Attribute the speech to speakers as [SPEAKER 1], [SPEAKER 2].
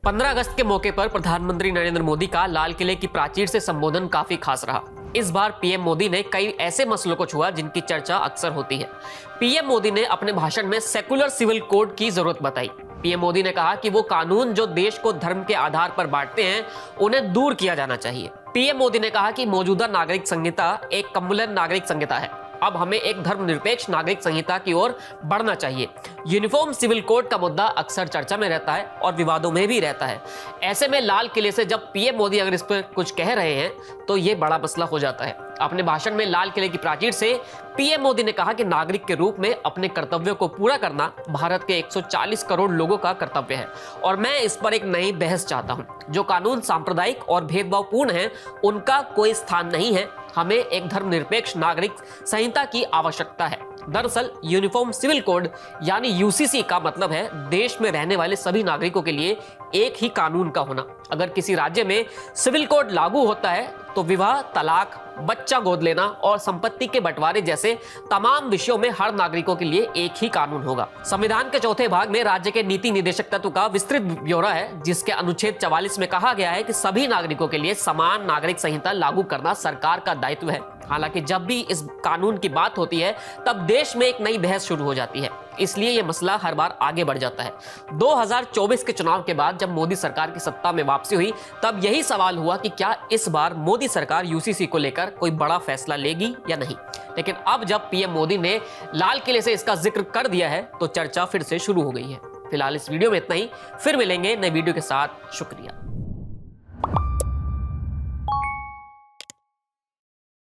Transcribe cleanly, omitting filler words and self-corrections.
[SPEAKER 1] 15 अगस्त के मौके पर प्रधानमंत्री नरेंद्र मोदी का लाल किले की प्राचीर से संबोधन काफी खास रहा। इस बार पीएम मोदी ने कई ऐसे मसलों को छुआ जिनकी चर्चा अक्सर होती है। पीएम मोदी ने अपने भाषण में सेकुलर सिविल कोड की जरूरत बताई। पीएम मोदी ने कहा कि वो कानून जो देश को धर्म के आधार पर बांटते हैं उन्हें दूर किया जाना चाहिए। पीएम मोदी ने कहा कि मौजूदा नागरिक संहिता एक कम्युलर नागरिक संहिता है, अब हमें एक धर्मनिरपेक्ष नागरिक संहिता की ओर बढ़ना चाहिए। यूनिफॉर्म सिविल कोड का मुद्दा अक्सर चर्चा में रहता है और विवादों में भी रहता है। ऐसे में लाल किले से जब पीएम मोदी अगर इस पर कुछ कह रहे हैं तो ये बड़ा मसला हो जाता है। अपने भाषण में लाल किले की प्राचीर से पीएम मोदी ने कहा कि नागरिक के रूप में अपने कर्तव्यों को पूरा करना भारत के 140 करोड़ लोगों का कर्तव्य है और मैं इस पर एक नई बहस चाहता हूं। जो कानून सांप्रदायिक और भेदभावपूर्ण हैं उनका कोई स्थान नहीं है। हमें एक धर्मनिरपेक्ष नागरिक संहिता की आवश्यकता है। दरअसल यूनिफॉर्म सिविल कोड यानी यूसीसी का मतलब है देश में रहने वाले सभी नागरिकों के लिए एक ही कानून का होना। अगर किसी राज्य में सिविल कोड लागू होता है तो विवाह, तलाक, बच्चा गोद लेना और संपत्ति के बंटवारे जैसे तमाम विषयों में हर नागरिकों के लिए एक ही कानून होगा। संविधान के चौथे भाग में राज्य के नीति निदेशक तत्व का विस्तृत ब्यौरा है, जिसके अनुच्छेद 44 में कहा गया है कि सभी नागरिकों के लिए समान नागरिक संहिता लागू करना सरकार का दायित्व है। हालांकि जब भी इस कानून की बात होती है तब देश में एक नई बहस शुरू हो जाती है, इसलिए यह मसला हर बार आगे बढ़ जाता है। 2024 के चुनाव के बाद जब मोदी सरकार की सत्ता में वापसी हुई तब यही सवाल हुआ कि क्या इस बार मोदी सरकार यूसीसी को लेकर कोई बड़ा फैसला लेगी या नहीं। लेकिन अब जब पीएम मोदी ने लाल किले से इसका जिक्र कर दिया है तो चर्चा फिर से शुरू हो गई है। फिलहाल इस वीडियो में इतना ही, फिर मिलेंगे नए वीडियो के साथ। शुक्रिया।